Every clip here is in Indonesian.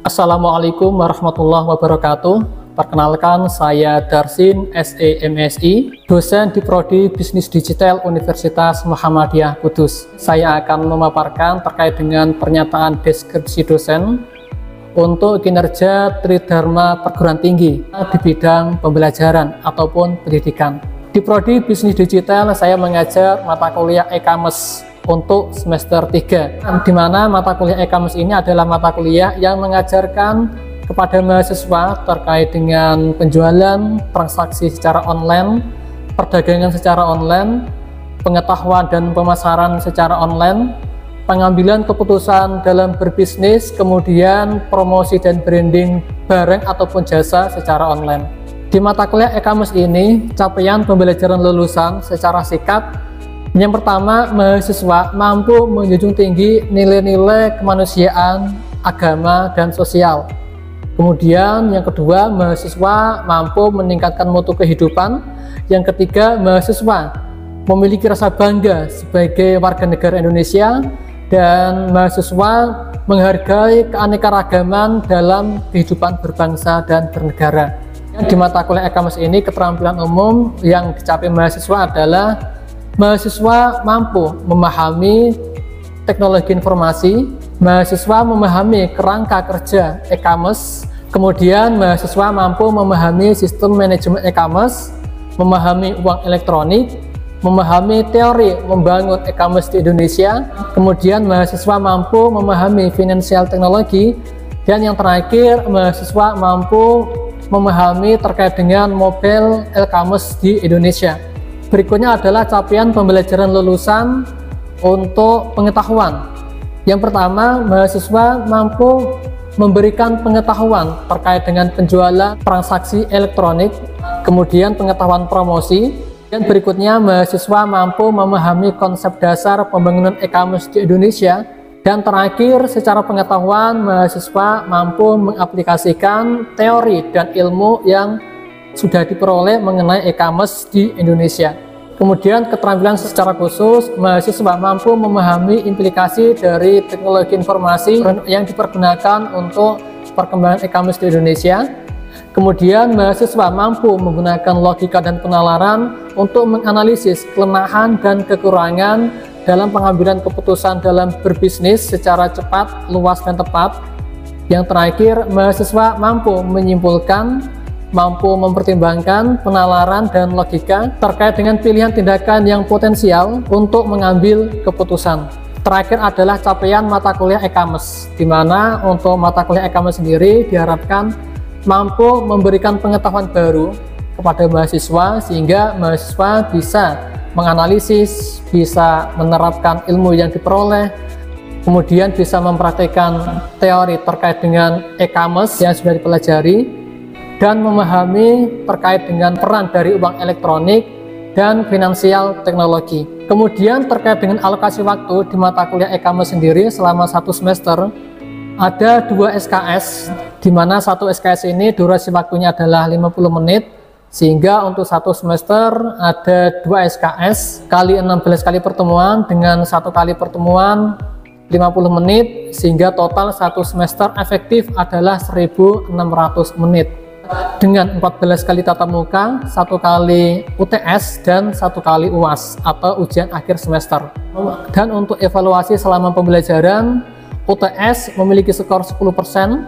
Assalamualaikum warahmatullahi wabarakatuh. Perkenalkan, saya Darsin, SE MSI, dosen di Prodi Bisnis Digital Universitas Muhammadiyah Kudus. Saya akan memaparkan terkait dengan pernyataan deskripsi dosen untuk kinerja Tridharma Perguruan Tinggi di bidang pembelajaran ataupun pendidikan. Di Prodi Bisnis Digital saya mengajar mata kuliah e-commerce untuk semester 3, di mana mata kuliah e-commerce ini adalah mata kuliah yang mengajarkan kepada mahasiswa terkait dengan penjualan, transaksi secara online, perdagangan secara online, pengetahuan dan pemasaran secara online, pengambilan keputusan dalam berbisnis, kemudian promosi dan branding barang ataupun jasa secara online. Di mata kuliah e-commerce ini, capaian pembelajaran lulusan secara singkat: yang pertama, mahasiswa mampu menjunjung tinggi nilai-nilai kemanusiaan, agama, dan sosial. Kemudian yang kedua, mahasiswa mampu meningkatkan mutu kehidupan. Yang ketiga, mahasiswa memiliki rasa bangga sebagai warga negara Indonesia, dan mahasiswa menghargai keanekaragaman dalam kehidupan berbangsa dan bernegara. Di mata kuliah e-commerce ini, keterampilan umum yang dicapai mahasiswa adalah mahasiswa mampu memahami teknologi informasi, mahasiswa memahami kerangka kerja e-commerce, kemudian mahasiswa mampu memahami sistem manajemen e-commerce, memahami uang elektronik, memahami teori membangun e-commerce di Indonesia, kemudian mahasiswa mampu memahami financial teknologi, dan yang terakhir, mahasiswa mampu memahami terkait dengan mobile e-commerce di Indonesia. Berikutnya adalah capaian pembelajaran lulusan untuk pengetahuan. Yang pertama, mahasiswa mampu memberikan pengetahuan terkait dengan penjualan transaksi elektronik, kemudian pengetahuan promosi, dan berikutnya mahasiswa mampu memahami konsep dasar pembangunan e-commerce di Indonesia, dan terakhir, secara pengetahuan, mahasiswa mampu mengaplikasikan teori dan ilmu yang sudah diperoleh mengenai e-commerce di Indonesia. Kemudian keterampilan secara khusus, mahasiswa mampu memahami implikasi dari teknologi informasi yang dipergunakan untuk perkembangan e-commerce di Indonesia. Kemudian mahasiswa mampu menggunakan logika dan penalaran untuk menganalisis kelemahan dan kekurangan dalam pengambilan keputusan dalam berbisnis secara cepat, luas, dan tepat. Yang terakhir, mahasiswa mampu menyimpulkan, mampu mempertimbangkan penalaran dan logika terkait dengan pilihan tindakan yang potensial untuk mengambil keputusan. Terakhir adalah capaian mata kuliah e-commerce, di mana untuk mata kuliah e-commerce sendiri diharapkan mampu memberikan pengetahuan baru kepada mahasiswa, sehingga mahasiswa bisa menganalisis, bisa menerapkan ilmu yang diperoleh, kemudian bisa mempraktikkan teori terkait dengan e-commerce yang sudah dipelajari, dan memahami terkait dengan peran dari uang elektronik dan finansial teknologi. Kemudian terkait dengan alokasi waktu di mata kuliah e-commerce sendiri selama 1 semester, ada 2 SKS, di mana 1 SKS ini durasi waktunya adalah 50 menit, sehingga untuk 1 semester ada 2 SKS kali 16 kali pertemuan dengan 1 kali pertemuan 50 menit, sehingga total 1 semester efektif adalah 1.600 menit. Dengan 14 kali tatap muka, 1 kali UTS, dan 1 kali UAS atau ujian akhir semester. Dan untuk evaluasi selama pembelajaran, UTS memiliki skor 10%,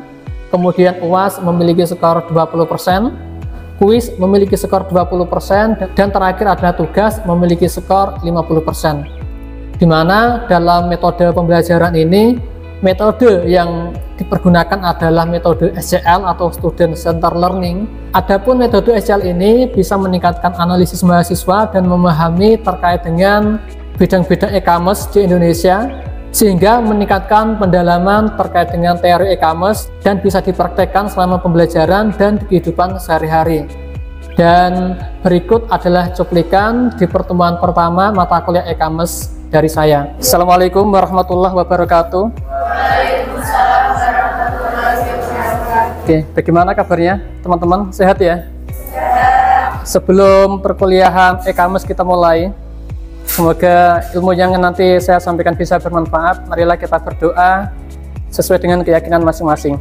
kemudian UAS memiliki skor 20%, kuis memiliki skor 20%, dan terakhir adalah tugas memiliki skor 50%. Di mana dalam metode pembelajaran ini, metode yang dipergunakan adalah metode SCL atau Student Center Learning. Adapun metode SCL ini bisa meningkatkan analisis mahasiswa dan memahami terkait dengan bidang-bidang e-commerce di Indonesia, sehingga meningkatkan pendalaman terkait dengan teori e-commerce dan bisa dipraktekkan selama pembelajaran dan di kehidupan sehari-hari. Dan berikut adalah cuplikan di pertemuan pertama mata kuliah e-commerce dari saya. Assalamualaikum warahmatullahi wabarakatuh. Waalaikumsalam warahmatullahi wabarakatuh. Oke, bagaimana kabarnya teman-teman? Sehat ya? Sehat. Sebelum perkuliahan e-commerce kita mulai, semoga ilmu yang nanti saya sampaikan bisa bermanfaat. Marilah kita berdoa sesuai dengan keyakinan masing-masing.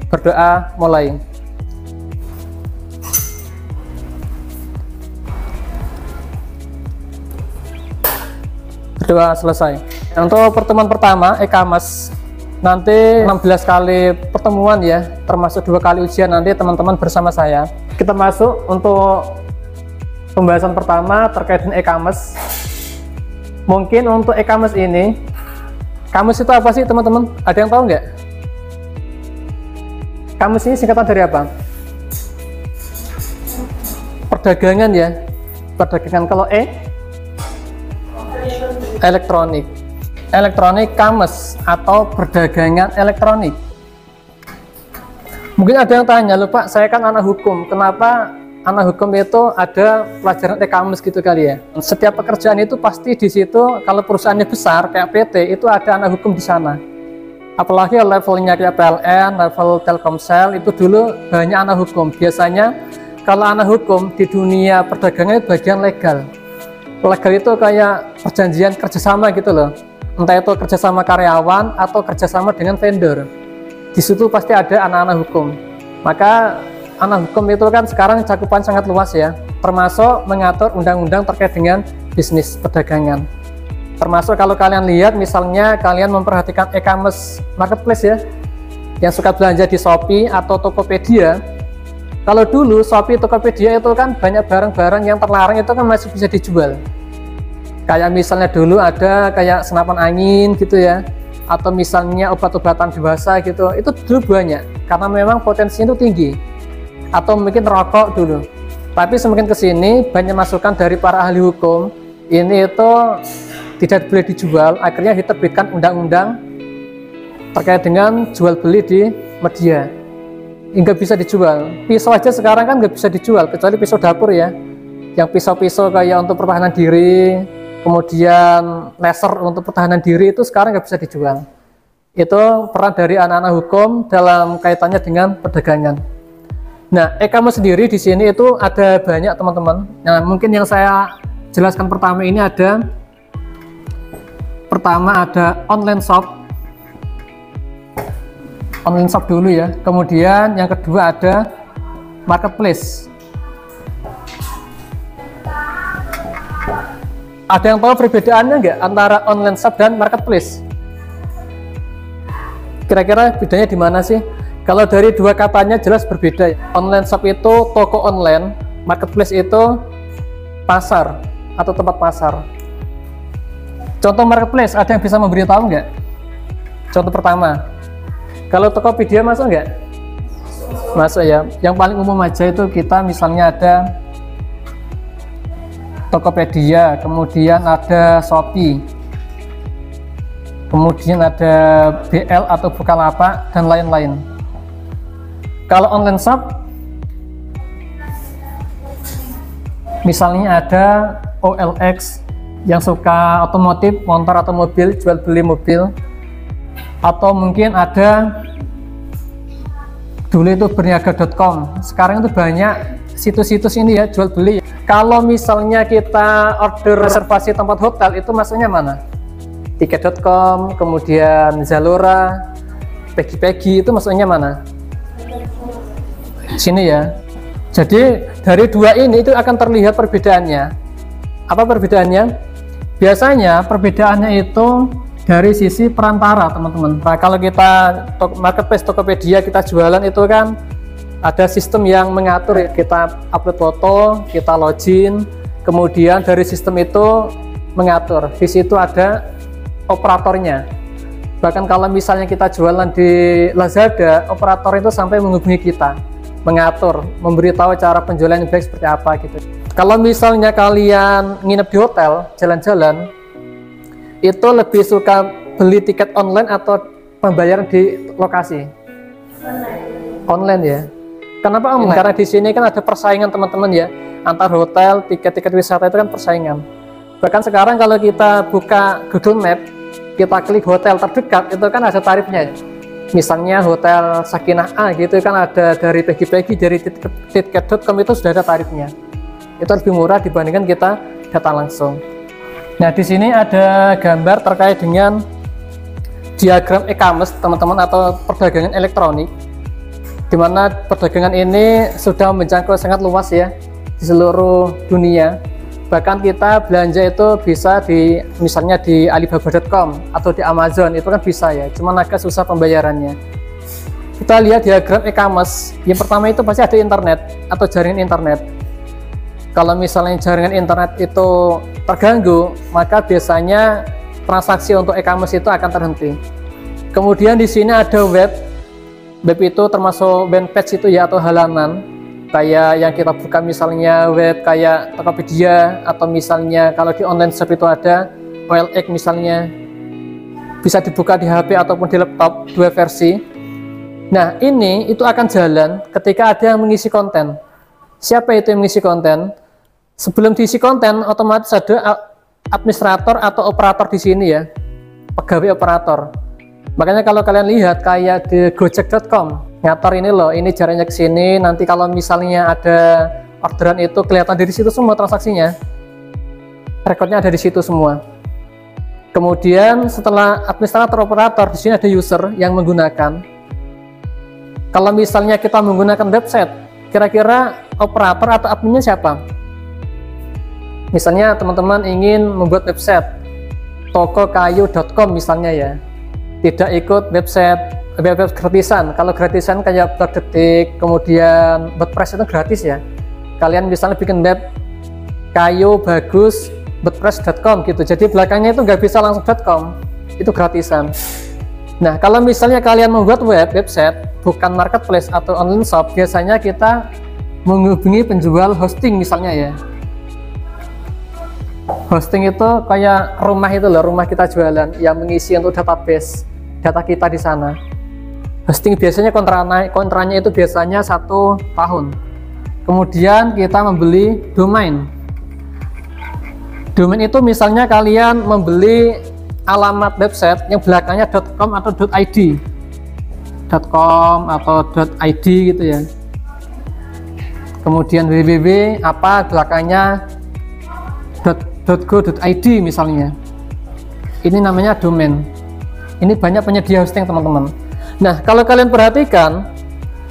Berdoa mulai. Berdoa selesai. Untuk pertemuan pertama e-commerce nanti 16 kali pertemuan ya, termasuk 2 kali ujian nanti teman-teman bersama saya. Kita masuk untuk pembahasan pertama terkait dengan e-commerce. Mungkin untuk e-commerce ini, commerce itu apa sih teman-teman? Ada yang tahu nggak? Commerce ini singkatan dari apa? Perdagangan ya, perdagangan. Kalau elektronik. Elektronik commerce atau perdagangan elektronik. Mungkin ada yang tanya, "Loh Pak, saya kan anak hukum, kenapa anak hukum itu ada pelajaran e-commerce gitu kali ya?" Setiap pekerjaan itu pasti di situ, kalau perusahaannya besar kayak PT itu ada anak hukum di sana. Apalagi levelnya kayak PLN, level Telkomsel itu dulu banyak anak hukum. Biasanya kalau anak hukum di dunia perdagangan itu bagian legal. Legal itu kayak perjanjian kerjasama gitu loh. Entah itu kerjasama karyawan atau kerjasama dengan vendor. Di situ pasti ada anak-anak hukum. Maka anak hukum itu kan sekarang cakupan sangat luas ya, termasuk mengatur undang-undang terkait dengan bisnis perdagangan. Termasuk kalau kalian lihat misalnya kalian memperhatikan e-commerce marketplace ya, yang suka belanja di Shopee atau Tokopedia. Kalau dulu Shopee, Tokopedia itu kan banyak barang-barang yang terlarang itu kan masih bisa dijual. Kayak misalnya dulu ada kayak senapan angin gitu ya, atau misalnya obat-obatan dewasa gitu, itu dulu banyak karena memang potensinya itu tinggi. Atau mungkin rokok dulu. Tapi semakin kesini banyak masukan dari para ahli hukum, ini itu tidak boleh dijual, akhirnya diterbitkan undang-undang terkait dengan jual beli di media. Nggak bisa dijual. Pisau aja sekarang kan nggak bisa dijual, kecuali pisau dapur ya. Yang pisau-pisau kayak untuk pertahanan diri, kemudian laser untuk pertahanan diri itu sekarang nggak bisa dijual. Itu peran dari anak-anak hukum dalam kaitannya dengan perdagangan. Nah, e-commerce sendiri di sini itu ada banyak teman-teman. Nah, mungkin yang saya jelaskan pertama ini ada online shop. Online shop dulu ya. Kemudian yang kedua ada marketplace. Ada yang tahu perbedaannya nggak antara online shop dan marketplace? Kira-kira bedanya di mana sih? Kalau dari dua katanya jelas berbeda. Online shop itu toko online, marketplace itu pasar atau tempat pasar. Contoh marketplace, ada yang bisa memberitahu nggak? Contoh pertama, kalau Tokopedia masuk nggak? Masuk ya. Yang paling umum aja itu kita misalnya ada Tokopedia, kemudian ada Shopee, kemudian ada BL atau Bukalapak dan lain-lain. Kalau online shop, misalnya ada OLX yang suka otomotif, motor atau mobil, jual beli mobil, atau mungkin ada dulu itu berniaga.com. Sekarang itu banyak situs-situs ini ya, jual beli. Kalau misalnya kita order reservasi tempat hotel itu masuknya mana? Tiket.com, kemudian Zalora, Pegi-Pegi itu masuknya mana? Sini ya. Jadi dari dua ini itu akan terlihat perbedaannya. Apa perbedaannya? Biasanya perbedaannya itu dari sisi perantara teman-teman. Nah, kalau kita marketplace Tokopedia kita jualan itu kan ada sistem yang mengatur ya. Kita upload foto, kita login, kemudian dari sistem itu mengatur. Di situ ada operatornya. Bahkan kalau misalnya kita jualan di Lazada, operator itu sampai menghubungi kita, mengatur, memberitahu cara penjualan yang baik seperti apa gitu. Kalau misalnya kalian nginep di hotel, jalan-jalan, itu lebih suka beli tiket online atau pembayaran di lokasi? Online ya. Kenapa online? Karena di sini kan ada persaingan teman-teman ya, antar hotel, tiket-tiket wisata itu kan persaingan. Bahkan sekarang kalau kita buka Google Map, kita klik hotel terdekat, itu kan ada tarifnya. Misalnya hotel Sakinah A gitu kan ada dari Pegi-Pegi, dari tiket.com itu sudah ada tarifnya. Itu lebih murah dibandingkan kita datang langsung. Nah, di sini ada gambar terkait dengan diagram e-commerce teman-teman atau perdagangan elektronik. di mana perdagangan ini sudah menjangkau sangat luas ya di seluruh dunia. Bahkan kita belanja itu bisa di misalnya di Alibaba.com atau di Amazon, itu kan bisa ya, cuman agak susah pembayarannya. Kita lihat diagram e-commerce. Yang pertama itu pasti ada internet atau jaringan internet. Kalau misalnya jaringan internet itu terganggu, maka biasanya transaksi untuk e-commerce itu akan terhenti. Kemudian di sini ada web. Web itu termasuk web page itu ya, atau halaman. Kayak yang kita buka misalnya web kayak Tokopedia, atau misalnya kalau di online shop itu ada OLX misalnya, bisa dibuka di HP ataupun di laptop, dua versi. Nah ini itu akan jalan ketika ada yang mengisi konten. Siapa itu yang mengisi konten? Sebelum diisi konten otomatis ada administrator atau operator di sini ya, pegawai operator. Makanya kalau kalian lihat kayak di Gojek.com ngatur ini loh, ini jaraknya ke sini, nanti kalau misalnya ada orderan itu kelihatan dari situ semua transaksinya, rekodnya ada di situ semua. Kemudian setelah administrator operator, di sini ada user yang menggunakan. Kalau misalnya kita menggunakan website, kira-kira operator atau adminnya siapa? Misalnya teman-teman ingin membuat website tokokayu.com misalnya ya, tidak ikut website gratisan. Kalau gratisan kayak Blog Detik, kemudian WordPress itu gratis ya. Kalian misalnya bikin web kayu bagus wordpress.com gitu, jadi belakangnya itu nggak bisa langsung .com, itu gratisan. Nah kalau misalnya kalian membuat website bukan marketplace atau online shop, biasanya kita menghubungi penjual hosting misalnya ya. Hosting itu kayak rumah itu loh, rumah kita jualan yang mengisi untuk database data kita di sana. Hosting biasanya kontraknya itu biasanya 1 tahun. Kemudian kita membeli domain. Domain itu misalnya kalian membeli alamat website yang belakangnya .com atau .id. .com atau .id gitu ya. Kemudian www apa belakangnya .go.id misalnya. Ini namanya domain. Ini banyak penyedia hosting teman-teman. Nah kalau kalian perhatikan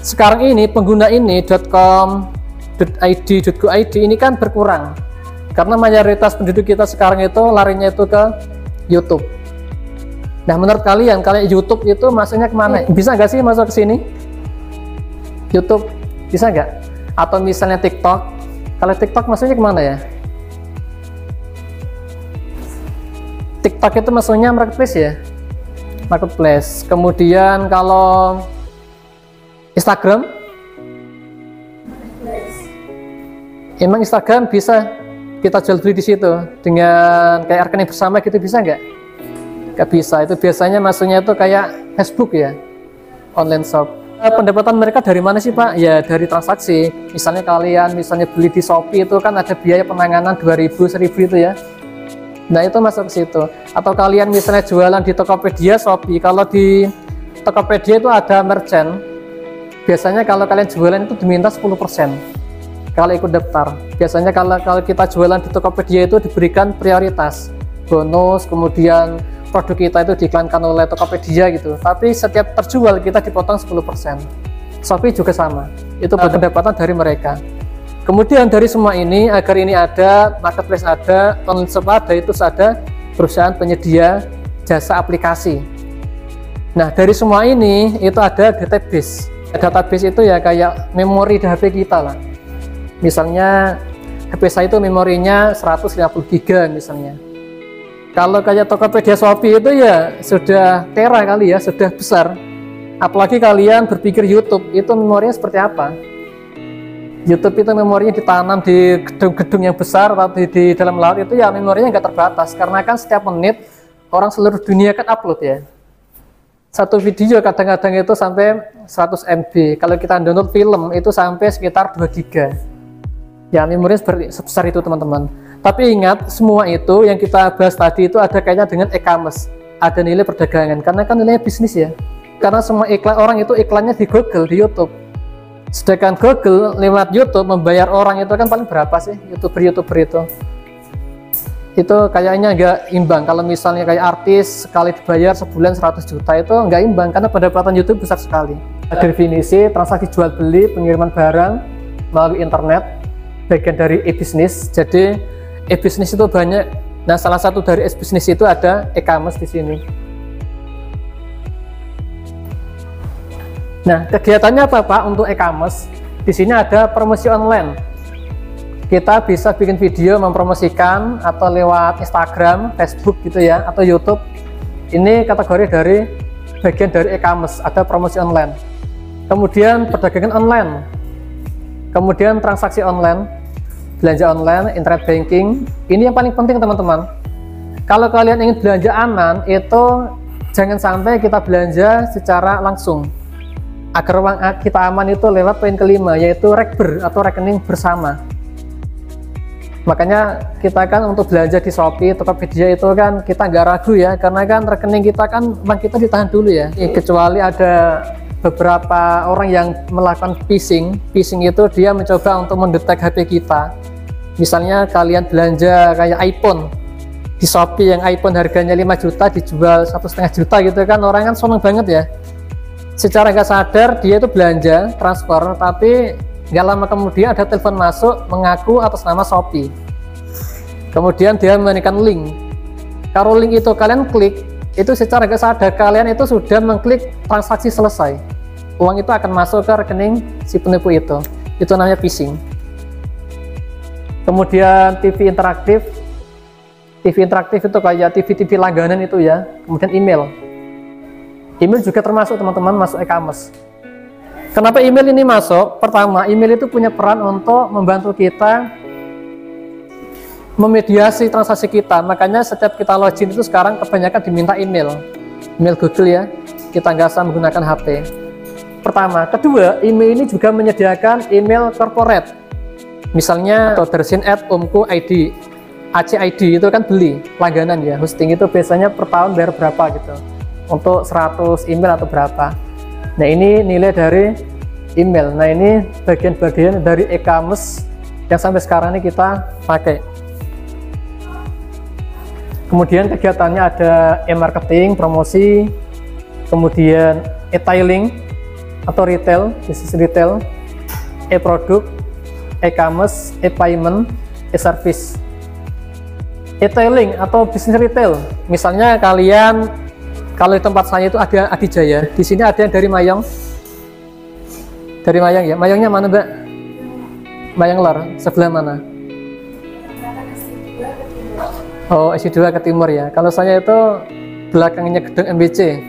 sekarang ini pengguna ini .com, .id, .go.id ini kan berkurang karena mayoritas penduduk kita sekarang itu larinya itu ke YouTube. Nah menurut kalian kalau YouTube itu masuknya kemana? Bisa nggak sih masuk ke sini? YouTube bisa nggak? Atau misalnya TikTok? Kalau TikTok masuknya kemana ya? TikTok itu masuknya marketplace ya, marketplace. Kemudian kalau Instagram, emang Instagram bisa kita jual beli di situ dengan kayak rekening bersama gitu, bisa nggak? Nggak bisa. Itu biasanya masuknya itu kayak Facebook ya, online shop. Pendapatan mereka dari mana sih Pak? Ya dari transaksi. Misalnya kalian beli di Shopee itu kan ada biaya penanganan 2.000, 1.000 itu ya. Nah itu masuk ke situ. Atau kalian misalnya jualan di Tokopedia, Shopee. Kalau di Tokopedia itu ada merchant. Biasanya kalau kalian jualan itu diminta 10% kalau ikut daftar. Biasanya kalau kita jualan di Tokopedia itu diberikan prioritas, bonus, kemudian produk kita itu diiklankan oleh Tokopedia gitu. Tapi setiap terjual kita dipotong 10%. Shopee juga sama. Itu pendapatan dari mereka. Kemudian dari semua ini, agar ini ada, marketplace ada, online shop ada, itu ada perusahaan penyedia jasa aplikasi. Nah dari semua ini itu ada database. Database itu ya kayak memori di HP kita lah. Misalnya HP saya itu memorinya 150 GB misalnya. Kalau kayak Tokopedia, Shopee itu ya sudah tera kali ya, sudah besar. Apalagi kalian berpikir YouTube itu memorinya seperti apa? YouTube itu memorinya ditanam di gedung-gedung yang besar atau di dalam laut, itu ya memorinya nggak terbatas karena kan setiap menit orang seluruh dunia kan upload ya. Satu video kadang-kadang itu sampai 100 MB. Kalau kita download film itu sampai sekitar 2 GB. Ya memorinya sebesar itu teman-teman. Tapi ingat semua itu yang kita bahas tadi itu ada kaitannya dengan e-commerce, ada nilai perdagangan karena kan nilainya bisnis ya. Karena semua iklan orang itu iklannya di Google, di YouTube. Sedangkan Google lewat YouTube membayar orang itu kan paling berapa sih YouTuber itu? Itu kayaknya nggak imbang. Kalau misalnya kayak artis sekali dibayar sebulan 100 juta itu nggak imbang karena pendapatan YouTube besar sekali. Definisi transaksi jual beli pengiriman barang melalui internet, bagian dari e-bisnis. Jadi e-bisnis itu banyak. Nah, salah satu dari e-bisnis itu ada e-commerce di sini. Nah, kegiatannya apa Pak untuk e-commerce? Di sini ada promosi online. Kita bisa bikin video mempromosikan atau lewat Instagram, Facebook gitu ya, atau YouTube. Ini kategori dari bagian dari e-commerce, ada promosi online. Kemudian perdagangan online. Kemudian transaksi online, belanja online, internet banking. Ini yang paling penting teman-teman. Kalau kalian ingin belanja aman, itu jangan sampai kita belanja secara langsung. Agar uang kita aman itu lewat poin kelima, yaitu rekber atau rekening bersama. Makanya kita kan untuk belanja di Shopee, Tokopedia itu kan kita nggak ragu ya, karena kan rekening kita kan uang kita ditahan dulu ya. Kecuali ada beberapa orang yang melakukan phishing itu dia mencoba untuk mendetek HP kita. Misalnya kalian belanja kayak iPhone di Shopee, yang iPhone harganya 5 juta dijual 1,5 juta gitu kan, orang kan seneng banget ya. Secara nggak sadar dia itu belanja transfer, tapi nggak lama kemudian ada telepon masuk mengaku atas nama Shopee. Kemudian dia memberikan link. Kalau link itu kalian klik, itu secara nggak sadar kalian itu sudah mengklik transaksi selesai. Uang itu akan masuk ke rekening si penipu itu. Itu namanya phishing. Kemudian TV interaktif. TV interaktif itu kayak TV langganan itu ya. Kemudian email. Email juga termasuk teman-teman, masuk e-commerce. Kenapa email ini masuk? Pertama, email itu punya peran untuk membantu kita memediasi transaksi kita. Makanya setiap kita login itu sekarang kebanyakan diminta email Google ya. Kita nggak usah menggunakan HP. Pertama. Kedua, email ini juga menyediakan email corporate. Misalnya Darsin@umku.id, ACID itu kan beli langganan ya, hosting itu biasanya per tahun bayar berapa gitu. Untuk 100 email atau berapa. Nah, ini nilai dari email. Nah, ini bagian-bagian dari e-commerce yang sampai sekarang ini kita pakai. Kemudian kegiatannya ada e-marketing, promosi, kemudian e-tailing atau retail, bisnis retail, e-produk, e-commerce, e-payment, e-service. E-tailing atau bisnis retail, misalnya kalian, kalau di tempat saya itu ada Adijaya, di sini ada yang dari Mayang. Dari Mayang ya, Mayangnya mana Mbak? Mayang Lor, sebelah mana? Oh, SI2 ke timur ya. Kalau saya itu belakangnya gedung MBC.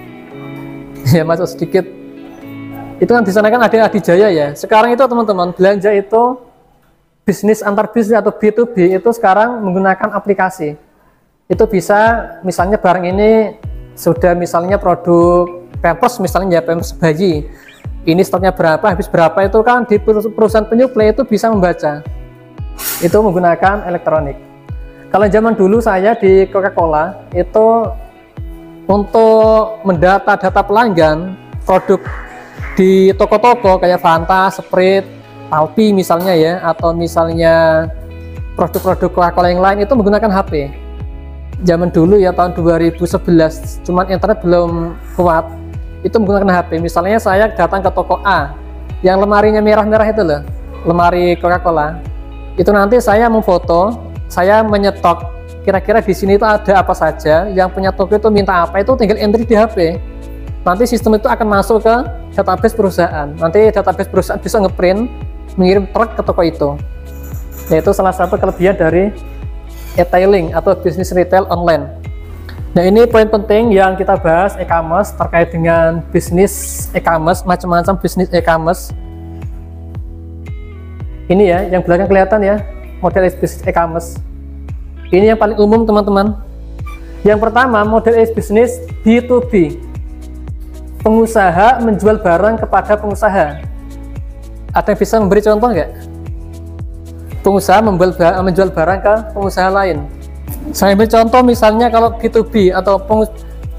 Ya, masuk sedikit. Itu kan di sana kan ada Adijaya ya. Sekarang itu teman-teman, belanja itu bisnis antar bisnis atau B2B itu sekarang menggunakan aplikasi. Itu bisa, misalnya barang ini sudah misalnya produk Pampers, misalnya ya Pampers bayi. Ini stoknya berapa, habis berapa, itu kan di perusahaan penyuplai itu bisa membaca. Itu menggunakan elektronik. Kalau zaman dulu saya di Coca-Cola itu untuk mendata data pelanggan produk di toko-toko kayak Fanta, Sprite, Alpi misalnya ya, atau misalnya produk-produk Coca-Cola yang lain itu menggunakan HP. Zaman dulu ya tahun 2011, cuman internet belum kuat, itu menggunakan HP. Misalnya saya datang ke toko A yang lemarinya merah-merah itu loh, lemari Coca-Cola. Itu nanti saya memfoto, saya menyetok kira-kira di sini itu ada apa saja, yang punya toko itu minta apa, itu tinggal entry di HP. Nanti sistem itu akan masuk ke database perusahaan. Nanti database perusahaan bisa ngeprint, mengirim truk ke toko itu. Yaitu salah satu kelebihan dari e-tailing atau bisnis retail online. Nah, ini poin penting yang kita bahas e-commerce terkait dengan bisnis e-commerce, macam-macam bisnis e-commerce. Ini ya, yang belakang kelihatan ya, model bisnis e-commerce. Ini yang paling umum teman-teman. Yang pertama, model bisnis B2B. Pengusaha menjual barang kepada pengusaha. Ada yang bisa memberi contoh nggak? Pengusaha menjual barang ke pengusaha lain. Saya ambil contoh misalnya kalau B2B atau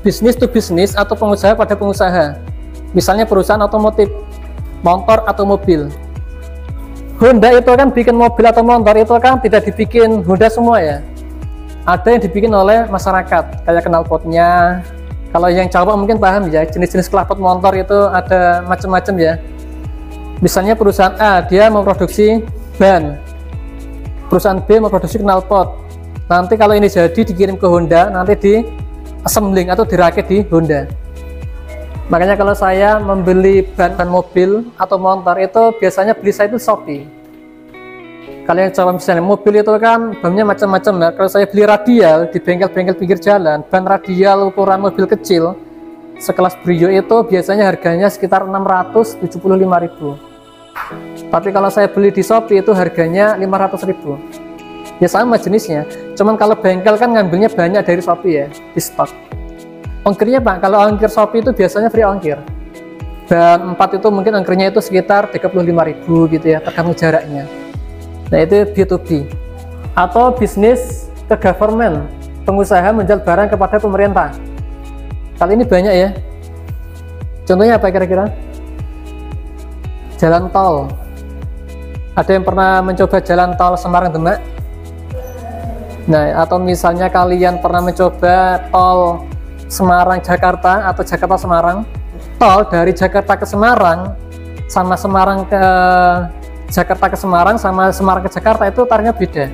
bisnis to bisnis atau pengusaha pada pengusaha. Misalnya perusahaan otomotif, motor atau mobil. Honda itu kan bikin mobil atau motor itu kan tidak dibikin Honda semua ya. Ada yang dibikin oleh masyarakat, kayak knalpotnya, Kalau yang cowok mungkin paham ya, jenis-jenis knalpot motor itu ada macam-macam ya. Misalnya perusahaan A, dia memproduksi ban. Perusahaan B memproduksi knalpot. Nanti kalau ini jadi dikirim ke Honda, nanti di assembling atau dirakit di Honda. Makanya kalau saya membeli ban mobil atau motor itu biasanya beli saya itu Shopee. Kalau yang coba misalnya mobil itu kan bannya macam-macam ya. Kalau saya beli radial di bengkel-bengkel pinggir jalan, ban radial ukuran mobil kecil sekelas Brio itu biasanya harganya sekitar 675.000. Tapi kalau saya beli di Shopee itu harganya 500.000. Ya sama jenisnya. Cuman kalau bengkel kan ngambilnya banyak dari Shopee ya, di stok. Ongkirnya Pak, kalau ongkir Shopee itu biasanya free ongkir. Dan 4 itu mungkin ongkirnya itu sekitar 35.000 gitu ya, tergantung jaraknya. Nah itu B2B. Atau bisnis ke government, pengusaha menjual barang kepada pemerintah. Kali ini banyak ya. Contohnya apa kira-kira? Jalan tol. Ada yang pernah mencoba jalan tol Semarang-Demak? Nah, atau misalnya kalian pernah mencoba tol Semarang-Jakarta atau Jakarta-Semarang? Tol dari Jakarta ke Semarang sama Semarang ke Jakarta ke Semarang sama Semarang ke Jakarta itu tarifnya beda.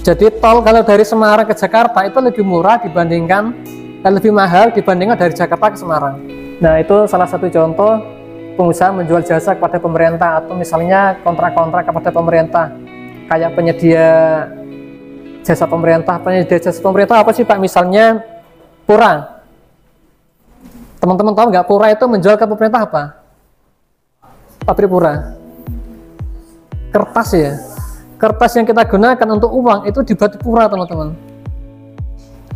Jadi tol kalau dari Semarang ke Jakarta itu lebih murah dibandingkan lebih mahal dibandingkan dari Jakarta ke Semarang. Nah itu salah satu contoh pengusaha menjual jasa kepada pemerintah atau misalnya kontrak-kontrak kepada pemerintah kayak penyedia jasa pemerintah. Penyedia jasa pemerintah apa sih Pak? Misalnya Pura. Teman-teman tahu nggak Pura itu menjual ke pemerintah apa? Pabrik Pura. Kertas ya, kertas yang kita gunakan untuk uang itu dibuat di Pura teman-teman,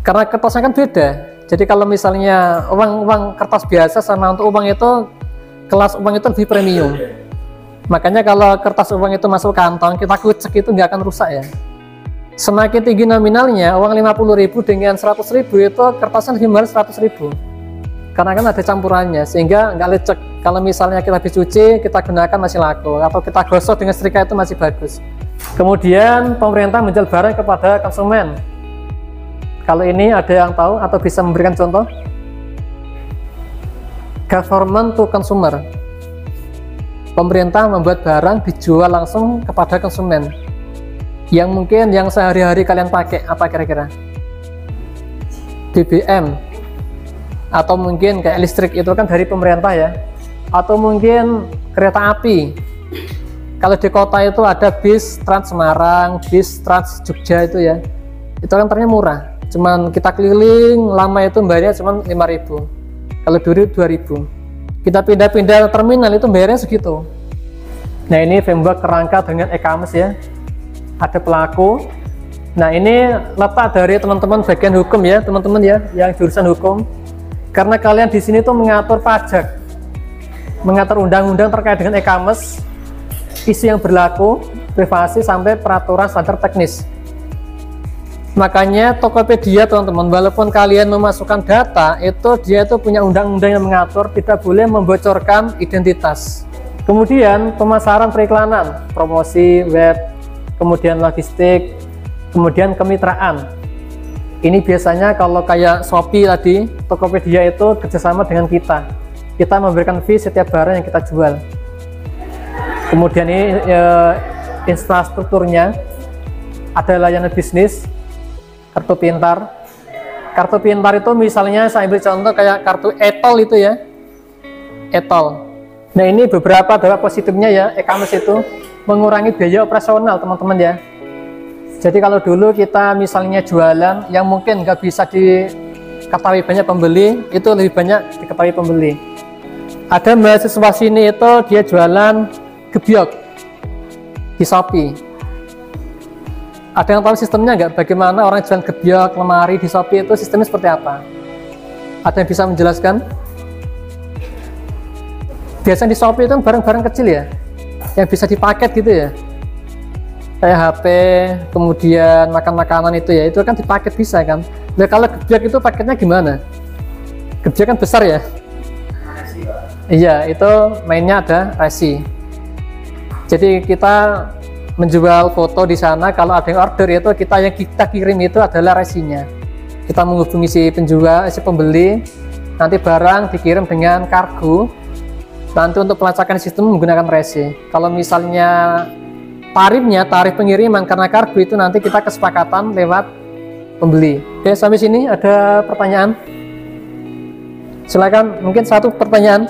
karena kertasnya kan beda. Jadi kalau misalnya uang kertas biasa sama untuk uang itu kelas uang itu lebih premium. Makanya kalau kertas uang itu masuk kantong kita kucek itu nggak akan rusak ya. Semakin tinggi nominalnya, uang 50.000 dengan 100.000 itu kertasnya lebih mahal 100.000. Karena kan ada campurannya sehingga nggak lecek. Kalau misalnya kita habis cuci kita gunakan masih laku, atau kita gosok dengan setrika itu masih bagus. Kemudian pemerintah menjual barang kepada konsumen. Kalau ini ada yang tahu atau bisa memberikan contoh? Government to consumer. Pemerintah membuat barang dijual langsung kepada konsumen. Yang mungkin yang sehari-hari kalian pakai apa kira-kira? BBM. Atau mungkin kayak listrik itu kan dari pemerintah ya. Atau mungkin kereta api. Kalau di kota itu ada bis Trans Semarang, bis Trans Jogja itu ya. Itu kan ternyata murah. Cuman kita keliling lama itu bayarnya cuma 5.000. Kalau dulu 2.000. Kita pindah-pindah terminal itu bayarnya segitu. Nah ini framework kerangka dengan e-commerce ya. Ada pelaku. Nah ini letak dari teman-teman bagian hukum ya, teman-teman ya, yang jurusan hukum. Karena kalian di sini tuh mengatur pajak, mengatur undang-undang terkait dengan e-commerce, isu yang berlaku, privasi sampai peraturan standar teknis. Makanya Tokopedia teman-teman, walaupun kalian memasukkan data, itu dia itu punya undang-undang yang mengatur tidak boleh membocorkan identitas. Kemudian pemasaran periklanan, promosi web, kemudian logistik, kemudian kemitraan. Ini biasanya kalau kayak Shopee tadi, Tokopedia itu kerjasama dengan kita. Kita memberikan fee setiap barang yang kita jual. Kemudian ini infrastrukturnya, ada layanan bisnis, kartu pintar. Kartu pintar itu misalnya saya ambil contoh kayak kartu e-tol itu ya, e-tol. Nah ini beberapa dampak positifnya ya, e-commerce itu mengurangi biaya operasional teman-teman ya. Jadi kalau dulu kita misalnya jualan yang mungkin nggak bisa diketahui banyak pembeli, itu lebih banyak diketahui pembeli. Ada mahasiswa sini itu dia jualan gebyok di Shopee. Ada yang tahu sistemnya nggak? Bagaimana orang jualan gebyok, lemari di Shopee itu sistemnya seperti apa? Ada yang bisa menjelaskan? Biasanya di Shopee itu barang-barang kecil ya, yang bisa dipaket gitu ya. Kayak HP, kemudian makan-makanan itu ya, itu kan dipaket bisa kan. Nah kalau gebyok itu paketnya gimana? Gebyok kan besar ya. Iya, itu mainnya ada resi. Jadi kita menjual foto di sana, kalau ada yang order itu yang kita kirim itu adalah resinya. kita menghubungi si penjual, si pembeli, nanti barang dikirim dengan kargo. Nanti untuk pelacakan sistem menggunakan resi. Kalau misalnya tarif pengiriman karena kargo itu nanti kita kesepakatan lewat pembeli. Oke, sampai sini ada pertanyaan? Silakan, mungkin satu pertanyaan.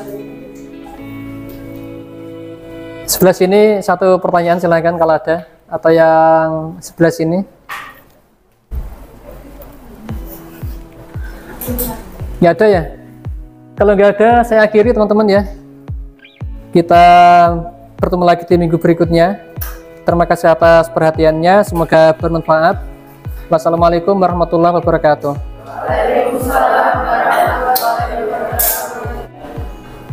Sebelah sini satu pertanyaan, silakan kalau ada, atau yang sebelah sini. Nggak ada ya? Kalau nggak ada, saya akhiri teman-teman ya. Kita bertemu lagi di minggu berikutnya. Terima kasih atas perhatiannya, semoga bermanfaat. Wassalamualaikum warahmatullahi wabarakatuh. Waalaikumsalam warahmatullahi wabarakatuh.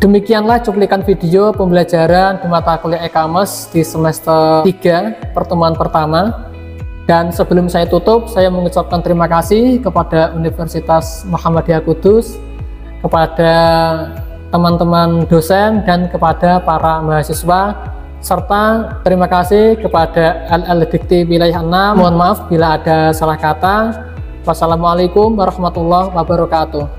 Demikianlah cuplikan video pembelajaran di mata kuliah e-commerce di semester 3 pertemuan pertama. Dan sebelum saya tutup, saya mengucapkan terima kasih kepada Universitas Muhammadiyah Kudus, kepada teman-teman dosen, dan kepada para mahasiswa, serta terima kasih kepada LL Dikti Wilayah 6. Mohon maaf bila ada salah kata. Wassalamualaikum warahmatullahi wabarakatuh.